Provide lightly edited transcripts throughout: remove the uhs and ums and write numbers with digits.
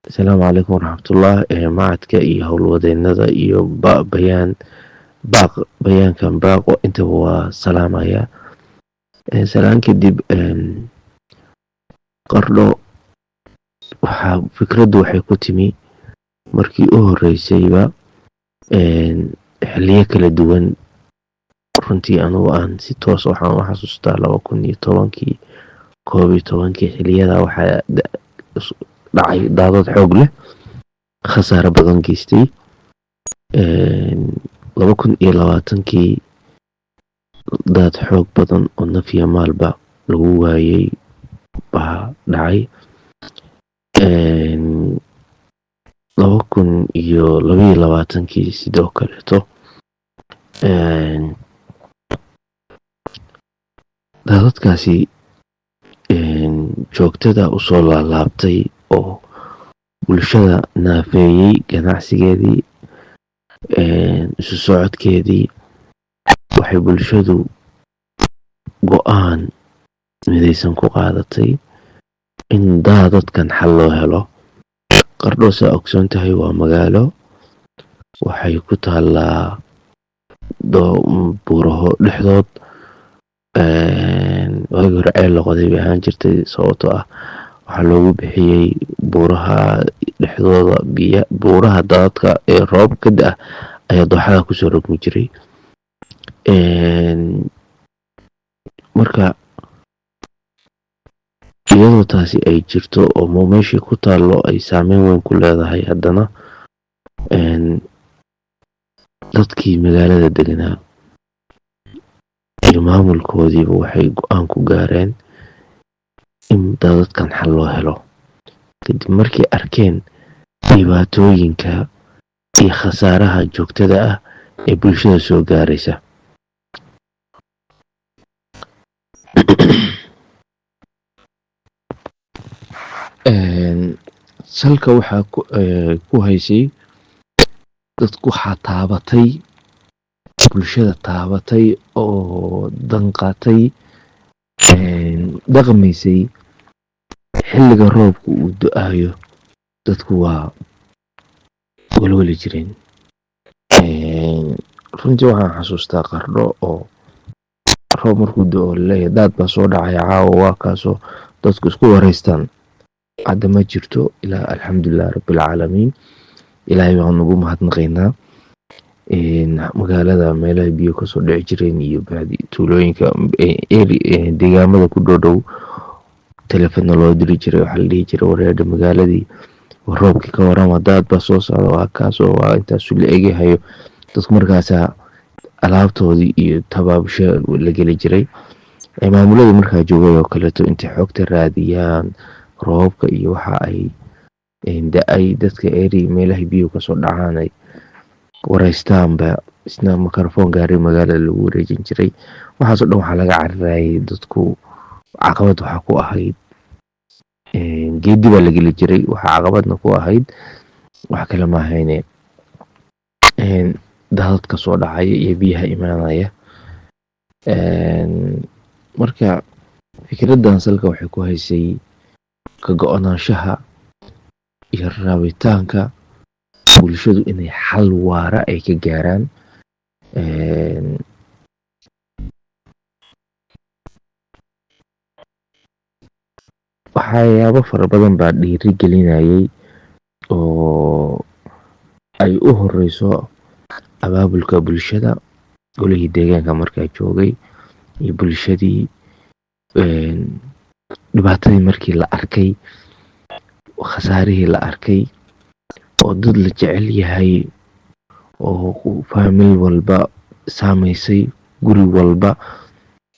Asalaamu calaykum waraxmatullah macadka iyo howlwadeennada iyo bayaankan baaqo intaba waa salaamaya. Salaan kadib qardho fikraddu waxay ku timi markii u horeysayba xiliyo kala duwan. Runtii anugu aan si toos waxaan u xasuustaa 2010kii 11kii xiliyada waxaa dhacay daadad xoog leh, khasaare badan geystay. 2020kii daad xoog badan oo naf iyo maalba lagu waayay baa dhacay. 2022kii sidoo kaleeto daadadkaasi joogtada usoo laalaabtay oo bulshada naafeeyey, ganacsigeedii, isu socodkeedii. Waxay bulshadu go'aan midaysan ku qaadatay in daadadkan xal loo helo. Qardho saa ogsoon tahay waa magaalo, waxay ku taallaa buuraho dhexdood. waagii hore ceel la qoday bay ahaan jirtay, sababtoo ah waxaa loogu bixiyey buuraha dhexdooda buuraha daadadka ee roob ka da ayaa dooxada kusoo rogmi jiray. Marka iyadoo taasi ay jirto oo meeshii ku taallo ay saameyn weyn ku leedahay, haddana dadkii magaalada deganaa iyo maamulkoodiiba waxay go'aan ku gaareen in daadadkan xal loo helo, kadib markay arkeen dhibaatooyinka iyo khasaaraha joogtada ah ee bulshada soo gaaraysa. salka waxaa ku haysay dadku waxaa taabatay, bulshada taabatay oo danqatay, dhaqmaysay xilliga roobku uu do-ayo. Dadku waa walwali jireen. runtii waxaan xasuustaa qardho oo roob markuu do-o laleeyahay daad baa soo dhacaya caawa, waa kaasoo dadku isku wareystaan. hadda ma jirto. ilaa alxamdulilah rabbilcaalamiin, ilaahay baan ugu mahadnaqaynaa. magaalada meelaha biyo kasoo dhici jireen iyo tuulooyinka deegaamada ku dhow telefono loo diri jiray, waxaa la dhihi jiray wareedha magaaladii roobkii ka warama, daad baa soo socda, waa kaasoo waa intaasu la egahayo. dadku markaasaa alaabtoodii iyo tabaabusho la geli jiray. maamulada markaa joogay oo kaleeto intay xogta raadiyaan roobka iyo waxa ay da-ay, dadka meelaha biyo kasoo dhacaan ay wareystaanba, isna microphone gaari magaalada lagu wareejin jiray. waxaasoo dhan waxaa laga carirayay dadku. caqabad waxaa ku ahayd geedi baa la geli jiray. waxaa caqabadna ku ahayd wax kale ma ahayne daadadka soo dhacaya iyo biyaha imaanaya. marka fikraddan salka waxay ku haysay ka go-naanshaha iyo rabitaanka bulshadu inay xal waara ay ka gaaraan. waxyaabo fara badan baa dhiiri gelinayay oo ay u horeyso abaabulka bulshada, golihii deegaanka markaa joogay iyo bulshadii. dhibaatadii markii la arkay, khasaarihii la arkay, oo dad la jecel yahay oo faamil walba saameysay, guri walba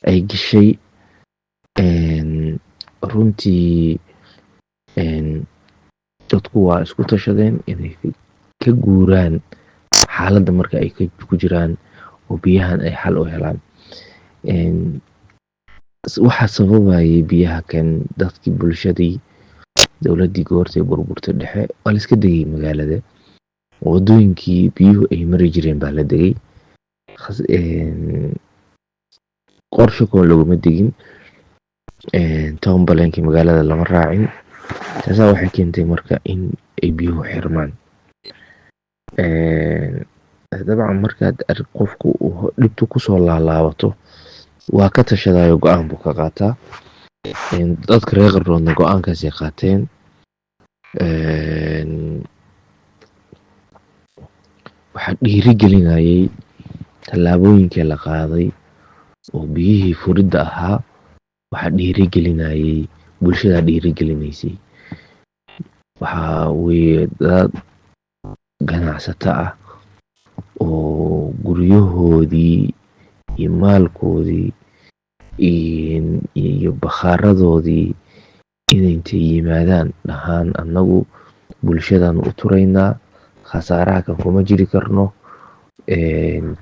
ay gashay. runtii dadku waa isku tashadeen inay ka guuraan xaaladda marka ay ku jiraan oo biyahan ay xal u helaan. waxaa sababayay biyaha kan dadkii bulshadii, dowladdii goortay burburta dhexe waa la iska degay magaalada. wadooyinkii biyuhu ay mari jireen baa la degay. qorshe koo laguma degin. toban baleenkii magaalada lama raacin. taasaa waxay keentay marka in ay biyuhu xirmaan. dabcan markaad qofku dhibtu kusoo laalaabato waa ka tashadayo go-aan buu ka qaataa. dadka reer qardoodna go-aankaasay qaateen. waxaa dhiirigelinayay tallaabooyinkii la qaaday oo biyihii furidda ahaa. waxaa dhiirigelinayay bulshada dhiirigelinaysay. waxaa weeye dad ganacsato ah oo guryahoodii iyo maalkoodii iyo bakhaaradoodii inay intay yimaadaan dhahaan annagu bulshadaan u turaynaa, khasaaraha kan kuma jiri karno.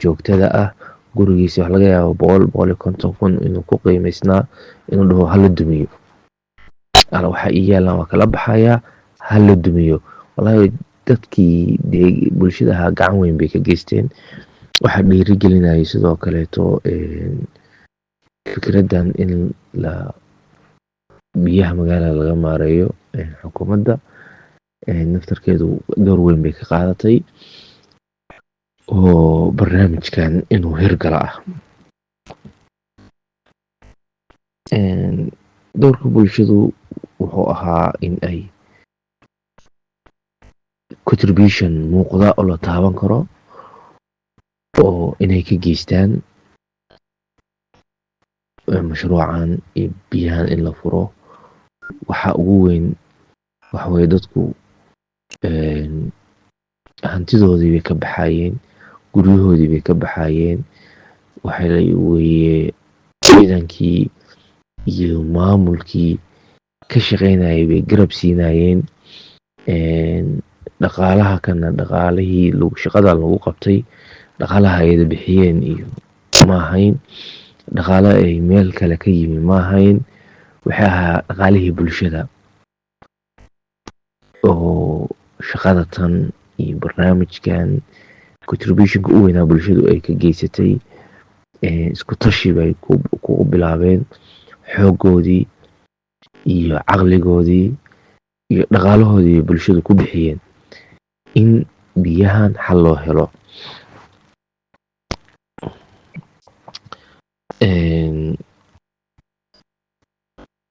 joogtada ah gurigiisa wax laga yaabo 150 kun inuu ku qiimaysnaa, inuu dhaho hala dumiyo, waxa ii yaalaan waa kala baxayaa, hala dumiyo. wallaahi dadkii bulshada ahaa gacan weyn bay ka geysteen. waxaa dhiirigelinayay sidoo kaleeto fikradan in biyaha magaalada laga maareeyo. xukuumadda naftarkeedu door weyn bay ka qaadatay oo barnaamijkan inuu hirgala ah. doorka bulshadu wuxuu ahaa in ay contribution muuqda oo la taaban karo oo inay ka geystaan mashruucan iyo biyahan in la furo. waxa ugu weyn waxaweye dadku hantidoodii bay ka baxayeen, guryahoodii bay ka baxayeen. waxa weye ciidankii iyo maamulkii ka shaqaynayay bay garab siinayeen. dhaqaalaha kana dhaqaalihii shaqada lagu qabtay, dhaqaalaha ayada bixiyeen iyo ma ahayn dhaqaale ay meel kale ka yimi, ma ahayn. waxay ahaa dhaqaalihii bulshada oo shaqada tan iyo barnaamijkan contributionka u weynaa bulshadu ay ka geysatay. isku tashi bay ku bilaabeen, xoogoodii iyo caqligoodii iyo dhaqaalahoodii bulshadu ku bixiyeen in biyahan xal loo helo.